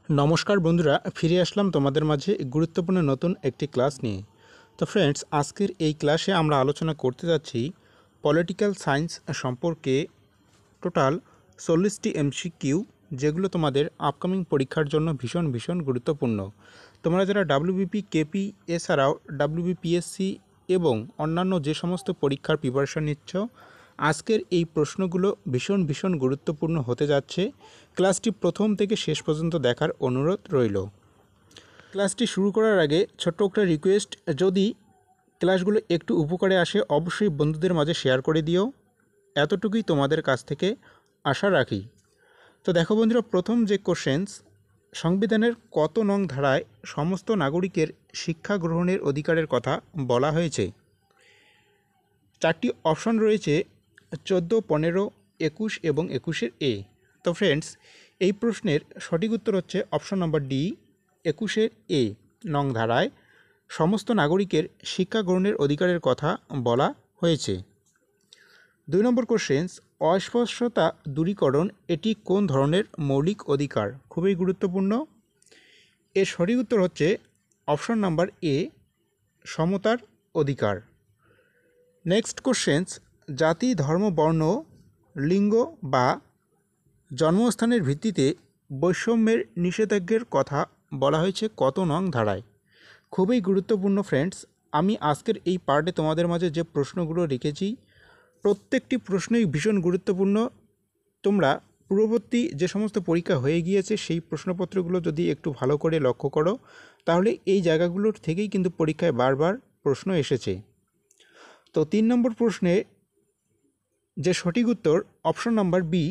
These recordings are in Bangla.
নমস্কার বন্ধুরা, ফিরে আসলাম তোমাদের মাঝে গুরুত্বপূর্ণ নতুন একটি ক্লাস নিয়ে। তো ফ্রেন্ডস, আজকের এই ক্লাসে আমরা আলোচনা করতে যাচ্ছি পলিটিক্যাল সায়েন্স সম্পর্কে টোটাল 40টি এমসিকিউ, যেগুলো তোমাদের আপকামিং পরীক্ষার জন্য ভীষণ ভীষণ গুরুত্বপূর্ণ। তোমরা যারা ডাব্লিউবিপি, কেপি এছাড়াও ডাব্লিউবিপিএসসি এবং অন্যান্য যে সমস্ত পরীক্ষার প্রিপারেশন নিচ্ছ, আজকের এই প্রশ্নগুলো ভীষণ ভীষণ গুরুত্বপূর্ণ হতে যাচ্ছে। ক্লাসটি প্রথম থেকে শেষ পর্যন্ত দেখার অনুরোধ রইল। ক্লাসটি শুরু করার আগে ছোট্ট একটা রিকোয়েস্ট, যদি ক্লাসগুলো একটু উপকারে আসে অবশ্যই বন্ধুদের মাঝে শেয়ার করে দিও, এতটুকুই তোমাদের কাছ থেকে আশা রাখি। তো দেখো বন্ধুরা, প্রথম যে কোশ্চেন্স, সংবিধানের কত নং ধারায় সমস্ত নাগরিকের শিক্ষা গ্রহণের অধিকারের কথা বলা হয়েছে? চারটি অপশন রয়েছে, 14, 15, 21 এবং 21-এর এ। তো ফ্রেন্ডস, এই প্রশ্নের সঠিক উত্তর হচ্ছে অপশন নম্বর ডি, 21-এর এ নং ধারায় সমস্ত নাগরিকের শিক্ষা গ্রহণের অধিকারের কথা বলা হয়েছে। 2 নম্বর কোশ্চেন্স, অস্পৃশ্যতা দূরীকরণ এটি কোন ধরনের মৌলিক অধিকার? খুবই গুরুত্বপূর্ণ। এর সঠিক উত্তর হচ্ছে অপশন নাম্বার এ, সমতার অধিকার। নেক্সট কোশ্চেন্স, জাতি, ধর্ম, বর্ণ, লিঙ্গ বা জন্মস্থানের ভিত্তিতে বৈষম্যের নিষেধাজ্ঞার কথা বলা হয়েছে কত নং ধারায়? খুবই গুরুত্বপূর্ণ ফ্রেন্ডস। আমি আজকের এই পার্টে তোমাদের মাঝে যে প্রশ্নগুলো রেখেছি, প্রত্যেকটি প্রশ্নই ভীষণ গুরুত্বপূর্ণ। তোমরা পূর্ববর্তী যে সমস্ত পরীক্ষা হয়ে গিয়েছে সেই প্রশ্নপত্রগুলো যদি একটু ভালো করে লক্ষ্য করো, তাহলে এই জায়গাগুলোর থেকেই কিন্তু পরীক্ষায় বারবার প্রশ্ন এসেছে। তো 3 নম্বর প্রশ্নে যে সঠিক উত্তর অপশন নাম্বার বি,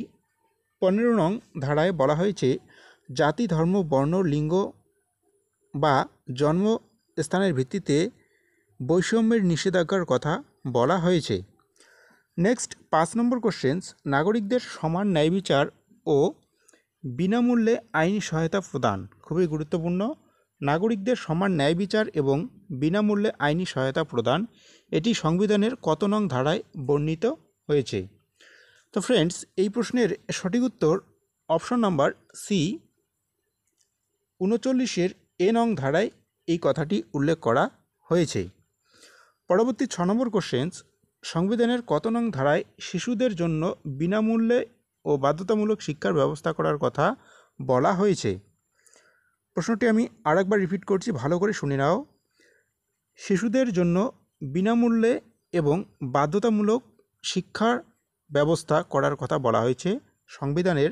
15 নং ধারায় বলা হয়েছে জাতি, ধর্ম, বর্ণ, লিঙ্গ বা জন্মস্থানের ভিত্তিতে বৈষম্যের নিষেধাজ্ঞার কথা বলা হয়েছে। নেক্সট 5 নম্বর কোশ্চেন্স, নাগরিকদের সমান ন্যায় বিচার ও বিনামূল্যে আইনি সহায়তা প্রদান। খুবই গুরুত্বপূর্ণ। নাগরিকদের সমান ন্যায় বিচার এবং বিনামূল্যে আইনি সহায়তা প্রদান, এটি সংবিধানের কত নং ধারায় বর্ণিত হয়েছে? তো ফ্রেন্ডস, এই প্রশ্নের সঠিক উত্তর অপশন নাম্বার সি, 39-এর এ নং ধারায় এই কথাটি উল্লেখ করা হয়েছে। পরবর্তী 6 নম্বর কোশ্চেন্স, সংবিধানের কত নং ধারায় শিশুদের জন্য বিনামূল্যে ও বাধ্যতামূলক শিক্ষার ব্যবস্থা করার কথা বলা হয়েছে? প্রশ্নটি আমি আরেকবার রিপিট করছি, ভালো করে শুনে নাও। শিশুদের জন্য বিনামূল্যে এবং বাধ্যতামূলক শিক্ষার ব্যবস্থা করার কথা বলা হয়েছে সংবিধানের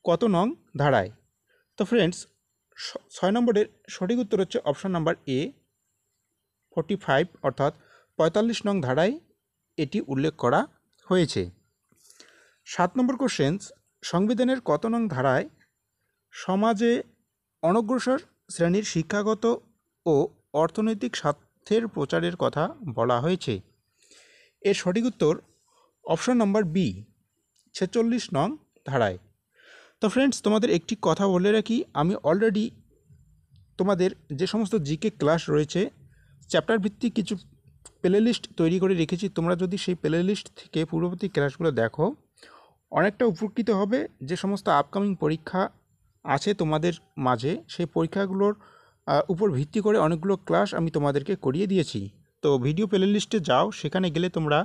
কত নং ধারায়? তো ফ্রেন্ডস, 6 নম্বরের সঠিক উত্তর হচ্ছে অপশন নাম্বার এ, 45 অর্থাৎ 45 নং ধারায় এটি উল্লেখ করা হয়েছে। 7 নম্বর কোশ্চেন্স, সংবিধানের কত নং ধারায় সমাজে অনগ্রসর শ্রেণীর শিক্ষাগত ও অর্থনৈতিক স্বার্থের প্রচারের কথা বলা হয়েছে? এর সঠিক উত্তর অপশন নাম্বার বি, 46 নং ধারায়। তো ফ্রেন্ডস, তোমাদের একটি কথা বলে রাখি, আমি অলরেডি তোমাদের যে সমস্ত জিকে ক্লাস রয়েছে চ্যাপ্টার ভিত্তিক কিছু প্লে লিস্ট তৈরি করে রেখেছি। তোমরা যদি সেই প্লে লিস্ট থেকে পূর্ববর্তী ক্লাসগুলো দেখো, অনেকটা উপকৃত হবে। যে সমস্ত আপকামিং পরীক্ষা আছে তোমাদের মাঝে, সেই পরীক্ষাগুলোর উপর ভিত্তি করে অনেকগুলো ক্লাস আমি তোমাদেরকে করিয়ে দিয়েছি। তো ভিডিও প্লে লিস্টে যাও, সেখানে গেলে তোমরা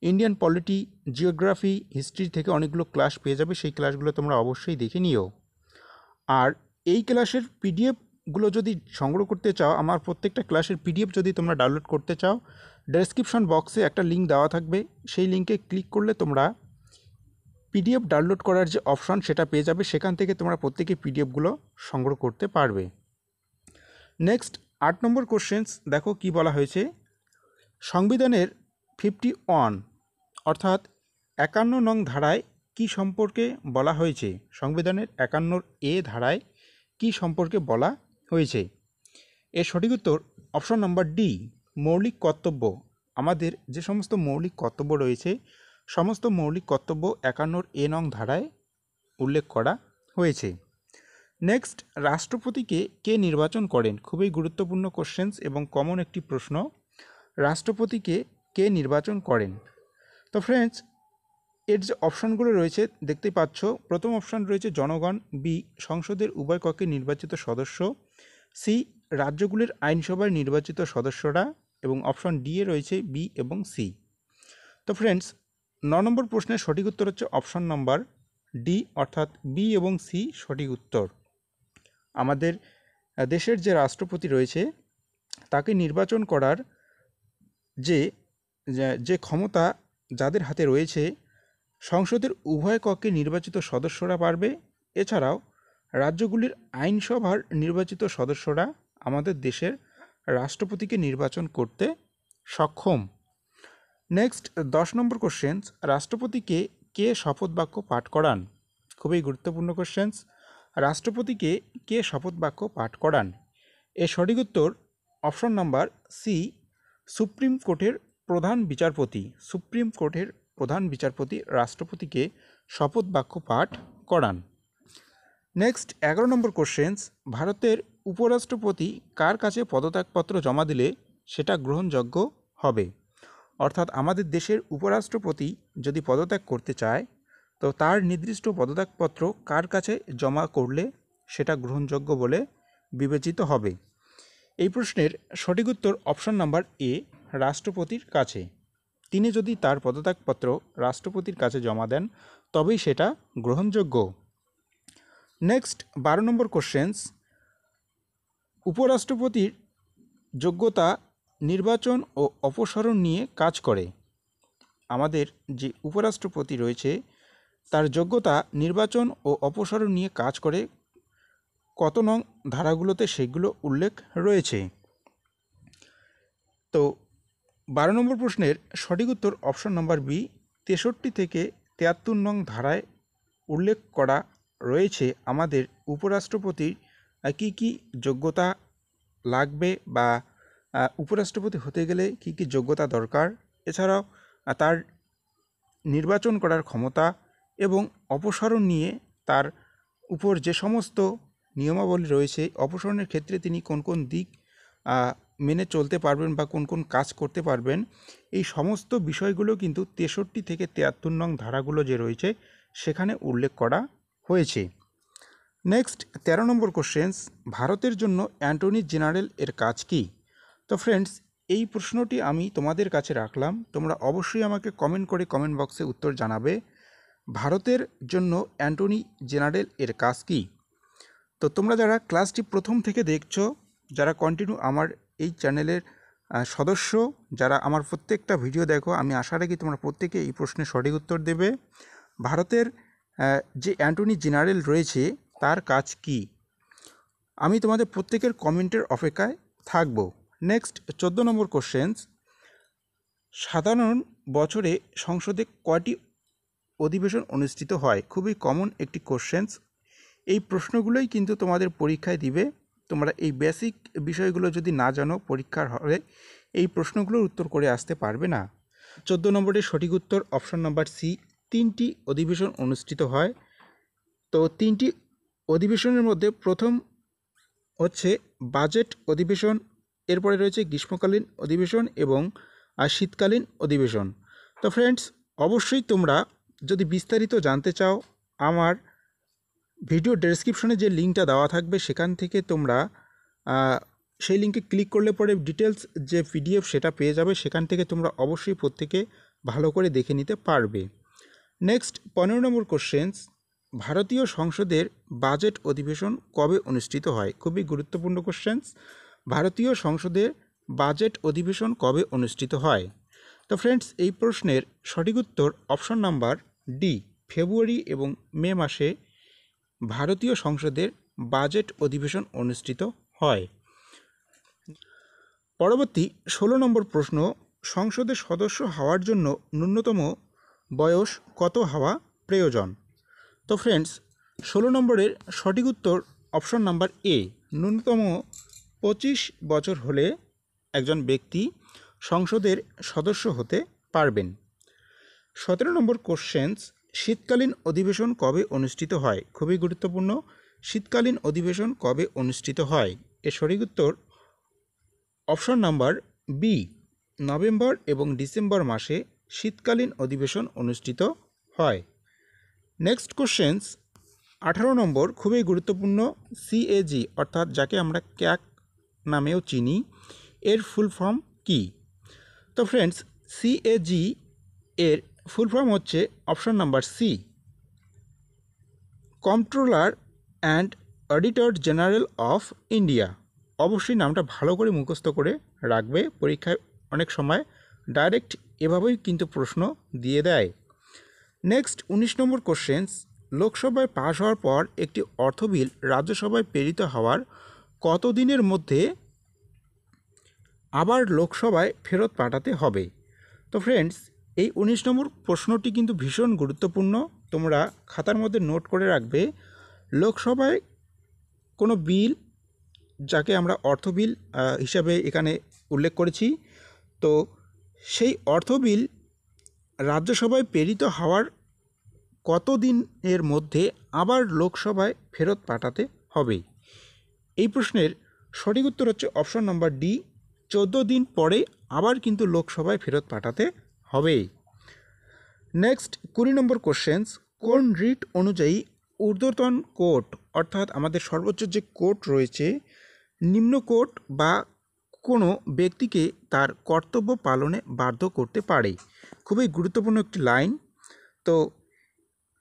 ইন্ডিয়ান পলিটি, জিওগ্রাফি, হিস্ট্রি থেকে অনেকগুলো ক্লাস পেয়ে যাবে। সেই ক্লাসগুলো তোমরা অবশ্যই দেখে নিও। আর এই ক্লাসের পিডিএফগুলো যদি সংগ্রহ করতে চাও, আমার প্রত্যেকটা ক্লাসের পিডিএফ যদি তোমরা ডাউনলোড করতে চাও, ডেসক্রিপশন বক্সে একটা লিঙ্ক দেওয়া থাকবে। সেই লিঙ্কে ক্লিক করলে তোমরা পিডিএফ ডাউনলোড করার যে অপশন সেটা পেয়ে যাবে। সেখান থেকে তোমরা প্রত্যেকে পিডিএফগুলো সংগ্রহ করতে পারবে। নেক্সট 8 নম্বর কোশ্চেন্স, দেখো কি বলা হয়েছে। সংবিধানের 51 অর্থাৎ 51 নং ধারায় কি সম্পর্কে বলা হয়েছে? সংবিধানের 51 এ ধারায় কি সম্পর্কে বলা হয়েছে? এর সঠিক উত্তর অপশন নাম্বার ডি, মৌলিক কর্তব্য। আমাদের যে সমস্ত মৌলিক কর্তব্য রয়েছে, সমস্ত মৌলিক কর্তব্য 51 এ নং ধারায় উল্লেখ করা হয়েছে। নেক্সট, রাষ্ট্রপতিকে কে নির্বাচন করেন? খুবই গুরুত্বপূর্ণ কোশ্চেন্স এবং কমন একটি প্রশ্ন। রাষ্ট্রপতিকে কে নির্বাচন করেন? তো ফ্রেন্ডস, এর যে অপশানগুলো রয়েছে দেখতেই পাচ্ছ, প্রথম অপশান রয়েছে জনগণ, বি সংসদের উভয় কক্ষে নির্বাচিত সদস্য, সি রাজ্যগুলির আইনসভার নির্বাচিত সদস্যরা, এবং অপশান ডি এ রয়েছে বি এবং সি। তো ফ্রেন্ডস, 9 নম্বর প্রশ্নের সঠিক উত্তর হচ্ছে অপশান নাম্বার ডি, অর্থাৎ বি এবং সি সঠিক উত্তর। আমাদের দেশের যে রাষ্ট্রপতি রয়েছে তাকে নির্বাচন করার যে ক্ষমতা যাদের হাতে রয়েছে, সংসদের উভয় কক্ষে নির্বাচিত সদস্যরা পারবে। এছাড়াও রাজ্যগুলির আইনসভার নির্বাচিত সদস্যরা আমাদের দেশের রাষ্ট্রপতিকে নির্বাচন করতে সক্ষম। নেক্সট 10 নম্বর কোশ্চেন্স, রাষ্ট্রপতিকে কে শপথ বাক্য পাঠ করান? খুবই গুরুত্বপূর্ণ কোশ্চেন্স। রাষ্ট্রপতিকে কে শপথ বাক্য পাঠ করান? এর সঠিক উত্তর অপশন নাম্বার সি, সুপ্রিম কোর্টের প্রধান বিচারপতি। সুপ্রিম কোর্টের প্রধান বিচারপতি রাষ্ট্রপতিকে শপথ বাক্য পাঠ করান। নেক্সট 11 নম্বর কোশ্চেন্স, ভারতের উপরাষ্ট্রপতি কার কাছে পদত্যাগপত্র জমা দিলে সেটা গ্রহণযোগ্য হবে? অর্থাৎ আমাদের দেশের উপরাষ্ট্রপতি যদি পদত্যাগ করতে চায়, তো তার নির্দিষ্ট পদত্যাগপত্র কার কাছে জমা করলে সেটা গ্রহণযোগ্য বলে বিবেচিত হবে? এই প্রশ্নের সঠিক উত্তর অপশন নাম্বার এ, রাষ্ট্রপতির কাছে। তিনি যদি তার পদত্যাগপত্র রাষ্ট্রপতির কাছে জমা দেন তবেই সেটা গ্রহণযোগ্য। নেক্সট 12 নম্বর কোশ্চেন্স, উপরাষ্ট্রপতির যোগ্যতা নির্বাচন ও অপসারণ নিয়ে কাজ করে। আমাদের যে উপরাষ্ট্রপতি রয়েছে তার যোগ্যতা নির্বাচন ও অপসারণ নিয়ে কাজ করে। কত নং ধারাগুলোতে সেগুলো উল্লেখ রয়েছে? তো 12 নম্বর প্রশ্নের সঠিক উত্তর অপশন নম্বর বি, 63 থেকে 73 নং ধারায় উল্লেখ করা রয়েছে আমাদের উপরাষ্ট্রপতির কি কি যোগ্যতা লাগবে বা উপরাষ্ট্রপতি হতে গেলে কি কি যোগ্যতা দরকার, এছাড়াও তার নির্বাচন করার ক্ষমতা এবং অপসারণ নিয়ে তার উপর যে সমস্ত নিয়মাবলী রয়েছে, অপসারণের ক্ষেত্রে তিনি কোন কোন দিক মেনে চলতে পারবেন বা কোন কোন কাজ করতে পারবেন, এই সমস্ত বিষয়গুলো কিন্তু 63 থেকে 73 নং ধারাগুলো যে রয়েছে সেখানে উল্লেখ করা হয়েছে। নেক্সট 13 নম্বর কোশ্চেন্স, ভারতের জন্য অ্যাটর্নি জেনারেল এর কাজ কি? তো ফ্রেন্ডস, এই প্রশ্নটি আমি তোমাদের কাছে রাখলাম, তোমরা অবশ্যই আমাকে কমেন্ট করে কমেন্ট বক্সে উত্তর জানাবে। ভারতের জন্য অ্যাটর্নি জেনারেল এর কাজ কি? তো তোমরা যারা ক্লাসটি প্রথম থেকে দেখছো, যারা কন্টিনিউ আমার এই চ্যানেলের সদস্য, যারা আমার প্রত্যেকটা ভিডিও দেখো, আমি আশা রাখি তোমরা প্রত্যেকে এই প্রশ্নের সঠিক উত্তর দেবে। ভারতের যে অ্যাটর্নি জেনারেল রয়েছে তার কাজ কি? আমি তোমাদের প্রত্যেকের কমেন্টের অপেক্ষায় থাকব। নেক্সট 14 নম্বর কোশ্চেন্স, সাধারণ বছরে সংসদে কয়টি অধিবেশন অনুষ্ঠিত হয়? খুবই কমন একটি কোশ্চেন্স। এই প্রশ্নগুলোই কিন্তু তোমাদের পরীক্ষায় দিবে। তোমরা এই বেসিক বিষয়গুলো যদি না জানো, পরীক্ষার হলে এই প্রশ্নগুলোর উত্তর করে আসতে পারবে না। 14 নম্বরের সঠিক উত্তর অপশন নাম্বার সি, 3টি অধিবেশন অনুষ্ঠিত হয়। তো 3টি অধিবেশনের মধ্যে প্রথম হচ্ছে বাজেট অধিবেশন, এরপরে রয়েছে গ্রীষ্মকালীন অধিবেশন এবং শীতকালীন অধিবেশন। তো ফ্রেন্ডস, অবশ্যই তোমরা যদি বিস্তারিত জানতে চাও, আমার ভিডিও ডেসক্রিপশনে যে লিঙ্কটা দেওয়া থাকবে সেখান থেকে তোমরা সেই লিঙ্কে ক্লিক করলে পরে ডিটেলস যে পিডিএফ সেটা পেয়ে যাবে। সেখান থেকে তোমরা অবশ্যই প্রত্যেকে ভালো করে দেখে নিতে পারবে। নেক্সট 15 নম্বর কোশ্চেন্স, ভারতীয় সংসদের বাজেট অধিবেশন কবে অনুষ্ঠিত হয়? খুবই গুরুত্বপূর্ণ কোশ্চেন্স। ভারতীয় সংসদের বাজেট অধিবেশন কবে অনুষ্ঠিত হয়? তো ফ্রেন্ডস, এই প্রশ্নের সঠিক উত্তর অপশন নাম্বার ডি, ফেব্রুয়ারি এবং মে মাসে ভারতীয় সংসদের বাজেট অধিবেশন অনুষ্ঠিত হয়। পরবর্তী 16 নম্বর প্রশ্ন, সংসদের সদস্য হওয়ার জন্য ন্যূনতম বয়স কত হওয়া প্রয়োজন? তো ফ্রেন্ডস, 16 নম্বরের সঠিক উত্তর অপশন নাম্বার এ, ন্যূনতম 25 বছর হলে একজন ব্যক্তি সংসদের সদস্য হতে পারবেন। 17 নম্বর কোশ্চেন্স, শীতকালীন অধিবেশন কবে অনুষ্ঠিত হয়? খুবই গুরুত্বপূর্ণ। শীতকালীন অধিবেশন কবে অনুষ্ঠিত হয়? এর সঠিক উত্তর অপশন নাম্বার বি, নভেম্বর এবং ডিসেম্বর মাসে শীতকালীন অধিবেশন অনুষ্ঠিত হয়। নেক্সট কোশ্চেন্স 18 নম্বর, খুবই গুরুত্বপূর্ণ। সিএজি অর্থাৎ যাকে আমরা ক্যাক নামেও চিনি, এর ফুল ফর্ম কি? তো ফ্রেন্ডস, সিএজি এর ফুল ফর্ম হচ্ছে option number C, controller and auditor general of India. অবশ্যই নামটা ভালো করে মুখস্থ করে রাখবে, পরীক্ষায় অনেক সময় ডাইরেক্ট এভাবেই কিন্তু প্রশ্ন দিয়ে দেয়। নেক্সট 19 নম্বর কোশ্চেন্স, লোকসভায় পাশ হওয়ার পর একটি অর্থ বিল রাজ্যসভায় প্রেরিত হওয়ার কত দিনের মধ্যে আবার লোকসভায় ফেরত পাঠাতে হবে? তো ফ্রেন্ডস, এই 19 নম্বর প্রশ্নটি কিন্তু ভীষণ গুরুত্বপূর্ণ, তোমরা খাতার মধ্যে নোট করে রাখবে। লোকসভায় কোনো বিল, যাকে আমরা অর্থ বিল হিসাবে এখানে উল্লেখ করেছি, তো সেই অর্থ বিল রাজ্যসভায় প্রেরিত হওয়ার কত দিনের মধ্যে আবার লোকসভায় ফেরত পাঠাতে হবে? এই প্রশ্নের সঠিক উত্তর হচ্ছে অপশন নাম্বার ডি, 14 দিন পরে আবার কিন্তু লোকসভায় ফেরত পাঠাতে হবে। নেক্সট 20 নম্বর কোশ্চেন্স, কোন রিট অনুযায়ী ঊর্ধ্বতন কোর্ট অর্থাৎ আমাদের সর্বোচ্চ যে কোর্ট রয়েছে, নিম্ন কোর্ট বা কোনো ব্যক্তিকে তার কর্তব্য পালনে বাধ্য করতে পারে? খুবই গুরুত্বপূর্ণ একটি লাইন। তো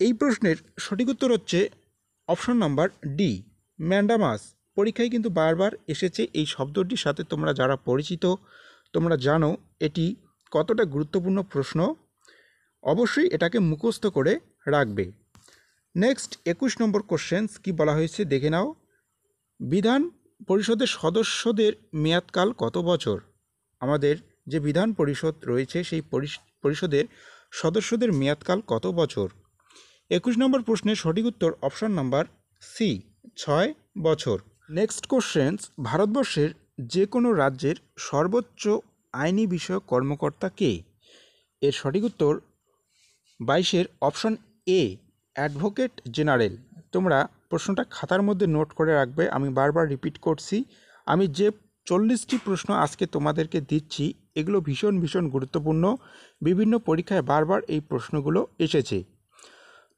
এই প্রশ্নের সঠিক উত্তর হচ্ছে অপশন নাম্বার ডি, ম্যান্ডামাস। পরীক্ষায় কিন্তু বারবার এসেছে এই শব্দটির সাথে, তোমরা যারা পরিচিত তোমরা জানো এটি কতটা গুরুত্বপূর্ণ প্রশ্ন, অবশ্যই এটাকে মুখস্থ করে রাখবে। নেক্সট 21 নম্বর কোশ্চেন্স কি বলা হয়েছে দেখে নাও। বিধান পরিষদের সদস্যদের মেয়াদকাল কত বছর? আমাদের যে বিধান পরিষদ রয়েছে সেই পরিষদের সদস্যদের মেয়াদকাল কত বছর? 21 নম্বর প্রশ্নের সঠিক উত্তর অপশন নাম্বার সি, 6 বছর। নেক্সট কোশ্চেন্স, ভারতবর্ষের যে কোনো রাজ্যের সর্বোচ্চ আইনি বিষয়ক কর্মকর্তা কে? এর সঠিক উত্তর 22-এর অপশন এ, অ্যাডভোকেট জেনারেল। তোমরা প্রশ্নটা খাতার মধ্যে নোট করে রাখবে, আমি বারবার রিপিট করছি। আমি যে 40টি প্রশ্ন আজকে তোমাদেরকে দিচ্ছি এগুলো ভীষণ ভীষণ গুরুত্বপূর্ণ, বিভিন্ন পরীক্ষায় বারবার এই প্রশ্নগুলো এসেছে।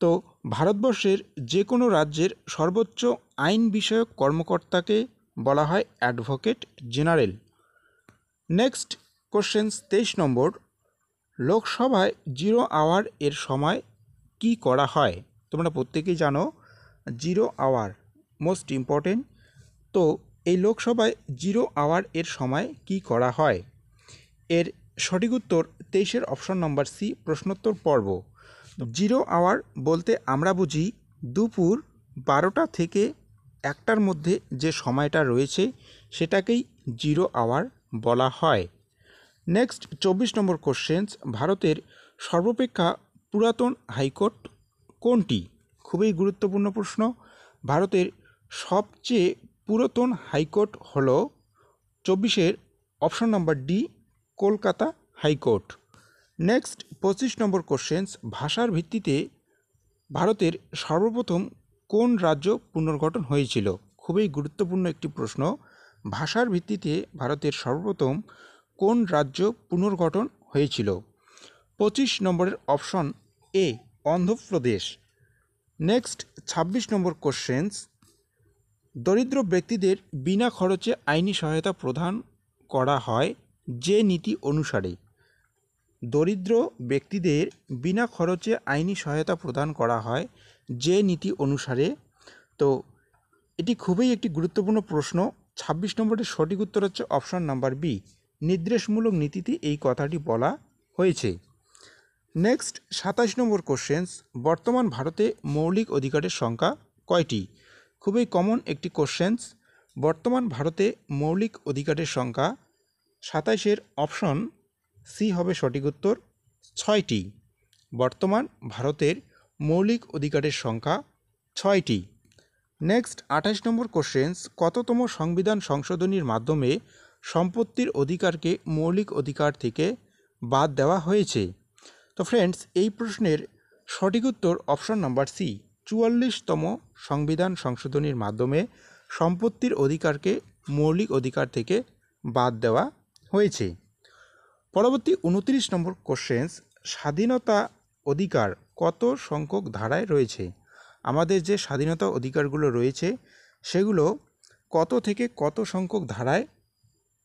তো ভারতবর্ষের যে কোনো রাজ্যের সর্বোচ্চ আইন বিষয়ক কর্মকর্তাকে বলা হয় অ্যাডভোকেট জেনারেল। নেক্সট কোশ্চেন্স 23 নম্বর, লোকসভায় 0 আওয়ার এর সময় কি করা হয়? তোমরা প্রত্যেকেই জানো 0 আওয়ার মোস্ট ইম্পর্টেন্ট। তো এই লোকসভায় 0 আওয়ার এর সময় কি করা হয়? এর সঠিক উত্তর 23-এর অপশন নম্বর সি, প্রশ্নোত্তর পর্ব। 0 আওয়ার বলতে আমরা বুঝি দুপুর 12টা থেকে 1টার মধ্যে যে সময়টা রয়েছে সেটাকেই 0 আওয়ার বলা হয়। নেক্সট 24 নম্বর কোশ্চেন্স, ভারতের সর্বাপেক্ষা পুরাতন হাইকোর্ট কোনটি? খুবই গুরুত্বপূর্ণ প্রশ্ন। ভারতের সবচেয়ে পুরাতন হাইকোর্ট হল 24-এর option number D, Kolkata high court. Next 25 number questions, ভাষার ভিত্তিতে ভারতের সর্বপ্রথম কোন রাজ্য পুনর্গঠন হয়েছিল? খুবই গুরুত্বপূর্ণ একটি প্রশ্ন। ভাষার ভিত্তিতে ভারতের সর্বপ্রথম কোন রাজ্য পুনর্গঠন হয়েছিল? 25 নম্বরের option A, Andhra Pradesh. Next 26 number questions, দরিদ্র ব্যক্তিদের বিনা খরচে আইনি সহায়তা প্রদান করা হয় যে নীতি অনুসারে? দরিদ্র ব্যক্তিদের বিনা খরচে আইনি সহায়তা প্রদান করা হয় যে নীতি অনুসারে? তো এটি খুবই একটি গুরুত্বপূর্ণ প্রশ্ন। 26 নম্বরের সঠিক উত্তর হচ্ছে অপশন নাম্বার বি, নির্দেশমূলক নীতিতে এই কথাটি বলা হয়েছে। নেক্সট 27 নম্বর কোশ্চেন্স, বর্তমান ভারতে মৌলিক অধিকারের সংখ্যা কয়টি? খুবই কমন একটি কোশ্চেন্স। বর্তমান ভারতে মৌলিক অধিকারের সংখ্যা 27-এর অপশন সি হবে সঠিক উত্তর, 6টি। বর্তমান ভারতের মৌলিক অধিকারের সংখ্যা 6টি। নেক্সট 28 নম্বর কোশ্চেন্স, কততম সংবিধান সংশোধনীর মাধ্যমে সম্পত্তির অধিকারকে মৌলিক অধিকার থেকে বাদ দেওয়া হয়েছে? তো ফ্রেন্ডস, এই প্রশ্নের সঠিক উত্তর অপশন নাম্বার সি, 44তম সংবিধান সংশোধনীর মাধ্যমে সম্পত্তির অধিকারকে মৌলিক অধিকার থেকে বাদ দেওয়া হয়েছে। পরবর্তী 29 নম্বর কোশ্চেন্স, স্বাধীনতা অধিকার কত সংখ্যক ধারায় রয়েছে? আমাদের যে স্বাধীনতা অধিকারগুলো রয়েছে সেগুলো কত থেকে কত সংখ্যক ধারায়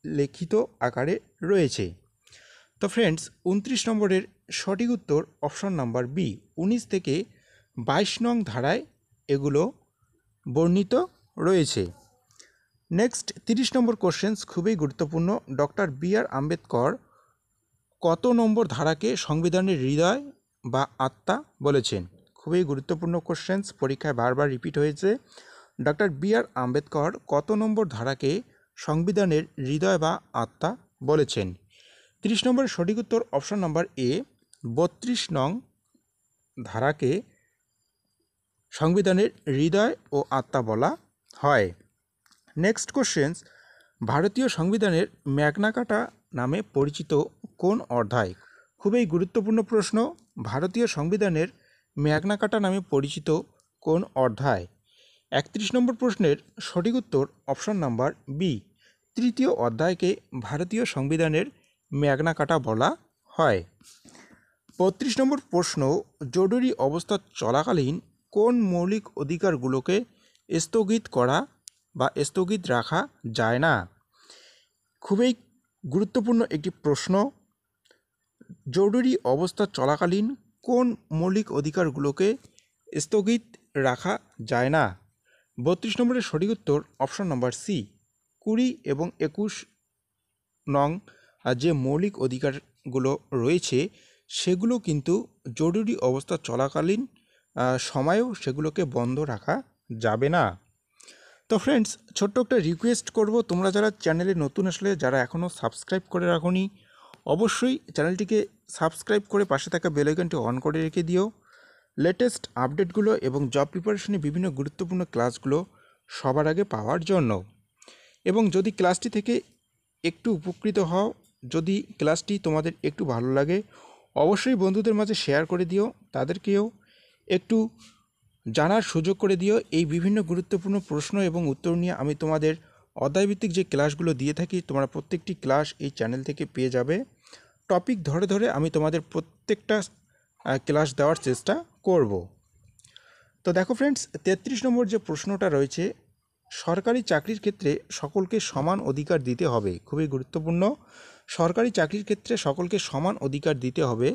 লিখিত আকারে রয়েছে? তো ফ্রেন্ডস, 29 নম্বরের সঠিক উত্তর অপশন নাম্বার বি, 19 থেকে 22 নং ধারায় এগুলো বর্ণিত রয়েছে। নেক্সট 30 নম্বর কোশ্চেন্স খুবই গুরুত্বপূর্ণ। Doctor B.R.. আম্বেদকর কত নম্বর ধারাকে সংবিধানের হৃদয় বা আত্মা বলেছেন? খুবই গুরুত্বপূর্ণ কোশ্চেন্স, পরীক্ষায় বারবার রিপিট হয়েছে। Doctor B.R.. আম্বেদকর কত নম্বর ধারাকে সংবিধানের হৃদয় বা আত্মা বলেছেন? 30 নম্বরের সঠিক উত্তর অপশন নাম্বার এ, 32 নং ধারাকে সংবিধানের হৃদয় ও আত্মা বলা হয়। নেক্সট কোশ্চেন্স, ভারতীয় সংবিধানের ম্যাগনা কার্টা নামে পরিচিত কোন অধ্যায়? খুবই গুরুত্বপূর্ণ প্রশ্ন। ভারতীয় সংবিধানের ম্যাগনা কার্টা নামে পরিচিত কোন অধ্যায়? 31 নম্বর প্রশ্নের সঠিক উত্তর অপশন নাম্বার বি, 3য় অধ্যায়কে ভারতীয় সংবিধানের ম্যাগনা কার্টা বলা হয়। 32 নম্বর প্রশ্ন, জরুরি অবস্থা চলাকালীন কোন মৌলিক অধিকারগুলোকে স্থগিত করা বা স্থগিত রাখা যায় না? খুবই গুরুত্বপূর্ণ একটি প্রশ্ন। জরুরি অবস্থা চলাকালীন কোন মৌলিক অধিকারগুলোকে স্থগিত রাখা যায় না? 32 নম্বরের সঠিক উত্তর অপশন নম্বর সি, 20 এবং 21 নং যে মৌলিক অধিকারগুলো রয়েছে সেগুলো কিন্তু জরুরি অবস্থা চলাকালীন সময়েও সেগুলোকে বন্ধ রাখা যাবে না। তো ফ্রেন্ডস, ছোট্ট একটা রিকোয়েস্ট করব, তোমরা যারা চ্যানেলে নতুন আসলে, যারা এখনও সাবস্ক্রাইব করে রাখোনি, অবশ্যই চ্যানেলটিকে সাবস্ক্রাইব করে পাশে থাকা বেল আইকনটি অন করে রেখে দিও। লেটেস্ট আপডেটগুলো এবং জব প্রিপারেশনে বিভিন্ন গুরুত্বপূর্ণ ক্লাসগুলো সবার আগে পাওয়ার জন্য। এবং যদি ক্লাসটি থেকে একটু উপকৃত হও, যদি ক্লাসটি তোমাদের একটু ভালো লাগে, অবশ্যই বন্ধুদের মাঝে শেয়ার করে দিও, তাদেরকেও একটু জানার সুযোগ করে দিও। এই বিভিন্ন গুরুত্বপূর্ণ প্রশ্ন এবং উত্তর নিয়ে আমি তোমাদের অধ্যায়ভিত্তিক যে ক্লাসগুলো দিয়ে থাকি, তোমরা প্রত্যেকটি ক্লাস এই চ্যানেল থেকে পেয়ে যাবে। টপিক ধরে ধরে আমি তোমাদের প্রত্যেকটা ক্লাস দেওয়ার চেষ্টা করব। তো দেখো ফ্রেন্ডস, 33 নম্বর যে প্রশ্নটা রয়েছে, সরকারি চাকরির ক্ষেত্রে সকলকে সমান অধিকার দিতে হবে। খুবই গুরুত্বপূর্ণ। সরকারি চাকরির ক্ষেত্রে সকলকে সমান অধিকার দিতে হবে,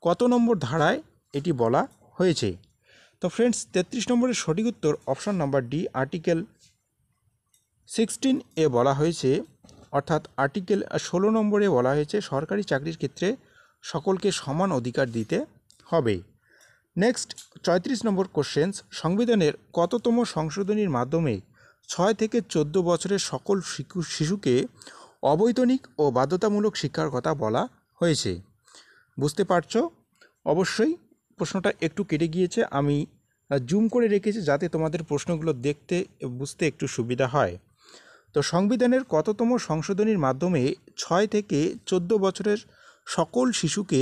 কত নম্বর ধারায় এটি বলা হয়েছে? তো ফ্রেন্ডস, 33 নম্বরের সঠিক উত্তর অপশন নাম্বার ডি, আর্টিকেল 16 এ বলা হয়েছে, অর্থাৎ আর্টিকেল 16 নম্বরে বলা হয়েছে সরকারি চাকরির ক্ষেত্রে সকলকে সমান অধিকার দিতে হবে। নেক্সট 34 নম্বর কোশ্চেন্স, সংবিধানের কততম সংশোধনীর মাধ্যমে 6 থেকে 14 বছরের সকল শিশুকে অবৈতনিক ও বাধ্যতামূলক শিক্ষার কথা বলা হয়েছে? বুঝতে পারছো? অবশ্যই প্রশ্নটা একটু কেটে গিয়েছে, আমি জুম করে রেখেছি যাতে তোমাদের প্রশ্নগুলো দেখতে বুঝতে একটু সুবিধা হয়। তো সংবিধানের কততম সংশোধনীর মাধ্যমে 6 থেকে 14 বছরের সকল শিশুকে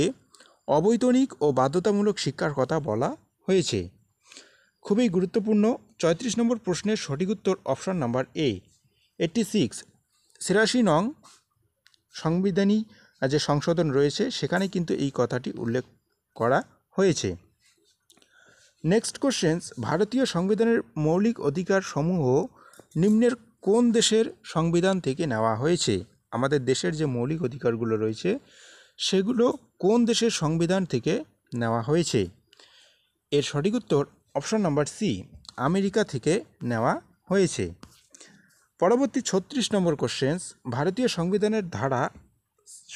অবৈতনিক ও বাধ্যতামূলক শিক্ষার কথা বলা হয়েছে? খুবই গুরুত্বপূর্ণ। 34 নম্বর প্রশ্নের সঠিক উত্তর অপশন নাম্বার এ, 86, 86 নং সংবিধানী যে সংশোধন রয়েছে সেখানে কিন্তু এই কথাটি উল্লেখ করা হয়েছে। নেক্সট কোশ্চেন্স, ভারতীয় সংবিধানের মৌলিক অধিকার সমূহ নিম্নের কোন দেশের সংবিধান থেকে নেওয়া হয়েছে? আমাদের দেশের যে মৌলিক অধিকারগুলো রয়েছে সেগুলো কোন দেশের সংবিধান থেকে নেওয়া হয়েছে? এর সঠিক উত্তর অপশন নাম্বার সি, আমেরিকা থেকে নেওয়া হয়েছে। পরবর্তী 36 নম্বর কোশ্চেন্স, ভারতীয় সংবিধানের ধারা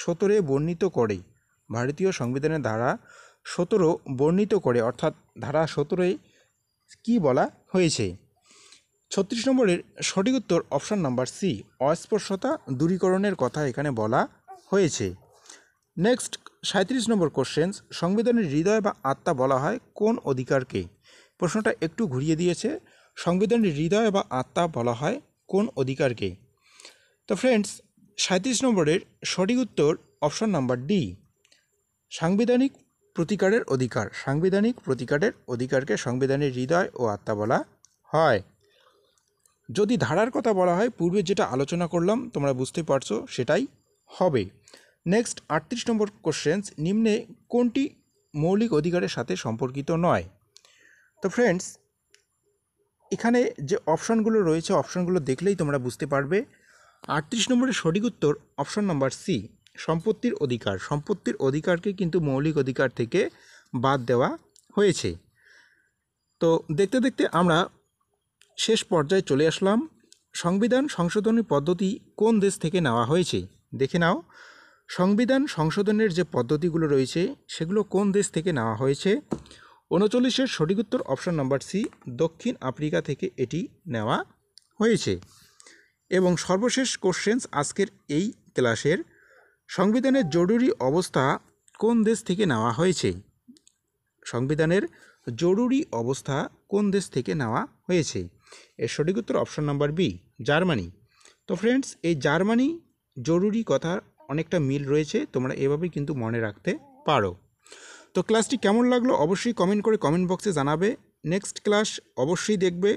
17 বর্ণিত করে, ভারতীয় সংবিধানের ধারা 17 বর্ণিত করে, অর্থাৎ ধারা 17 কি বলা হয়েছে? 36 নম্বরের সঠিক উত্তর অপশন নাম্বার সি, অস্পৃশ্যতা দূরীকরণের কথা এখানে বলা হয়েছে। নেক্সট 37 নম্বর কোশ্চেন্স, সংবিধানের হৃদয় বা আত্মা বলা হয় কোন অধিকারকে? প্রশ্নটা একটু ঘুরিয়ে দিয়েছে, সংবিধানের হৃদয় বা আত্মা বলা হয় কোন অধিকারকে? তো ফ্রেন্ডস, 37 নম্বরের সঠিক উত্তর অপশন নাম্বার ডি, সাংবিধানিক প্রতিকারের অধিকার। সাংবিধানিক প্রতিকারের অধিকারকে সংবিধানের হৃদয় ও আত্মা বলা হয়। যদি ধারার কথা বলা হয়, পূর্বে যেটা আলোচনা করলাম তোমরা বুঝতে পারছো, সেটাই হবে। নেক্সট 38 নম্বর কোশ্চেন্স, নিম্নে কোনটি মৌলিক অধিকারের সাথে সম্পর্কিত নয়। তো ফ্রেন্ডস, এখানে যে অপশানগুলো রয়েছে অপশানগুলো দেখলেই তোমরা বুঝতে পারবে। 38 নম্বরের সঠিক উত্তর অপশান নাম্বার সি, সম্পত্তির অধিকার। সম্পত্তির অধিকারকে কিন্তু মৌলিক অধিকার থেকে বাদ দেওয়া হয়েছে। তো দেখতে দেখতে আমরা শেষ পর্যায়ে চলে আসলাম। সংবিধান সংশোধনী পদ্ধতি কোন দেশ থেকে নেওয়া হয়েছে? দেখে নাও, সংবিধান সংশোধনের যে পদ্ধতিগুলো রয়েছে সেগুলো কোন দেশ থেকে নেওয়া হয়েছে? 39-এর সঠিক উত্তর অপশান নাম্বার সি, দক্ষিণ আফ্রিকা থেকে এটি নেওয়া হয়েছে। এবং সর্বশেষ কোশ্চেন্স আজকের এই ক্লাসের, সংবিধানের জরুরি অবস্থা কোন দেশ থেকে নেওয়া হয়েছে? সংবিধানের জরুরি অবস্থা কোন দেশ থেকে নেওয়া হয়েছে? এর সঠিক উত্তর অপশান নাম্বার বি, জার্মানি। তো ফ্রেন্ডস, এই জার্মানি জরুরি কথা অনেকটা মিল রয়েছে, তোমরা এভাবেই কিন্তু মনে রাখতে পারো। তো ক্লাসটি কেমন লাগলো অবশ্যই কমেন্ট করে কমেন্ট বক্সে জানাবে। নেক্সট ক্লাস অবশ্যই দেখবে।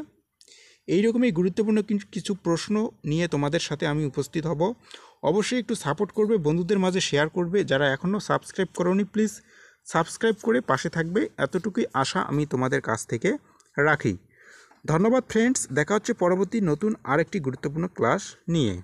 এইরকমই গুরুত্বপূর্ণ কিছু প্রশ্ন নিয়ে তোমাদের সাথে আমি উপস্থিত হব। অবশ্যই একটু সাপোর্ট করবে, বন্ধুদের মাঝে শেয়ার করবে। যারা এখনও সাবস্ক্রাইব করোনি প্লিজ সাবস্ক্রাইব করে পাশে থাকবে, এতটুকুই আশা আমি তোমাদের কাছ থেকে রাখি। ধন্যবাদ ফ্রেন্ডস, দেখা হচ্ছে পরবর্তী নতুন আরেকটি গুরুত্বপূর্ণ ক্লাস নিয়ে।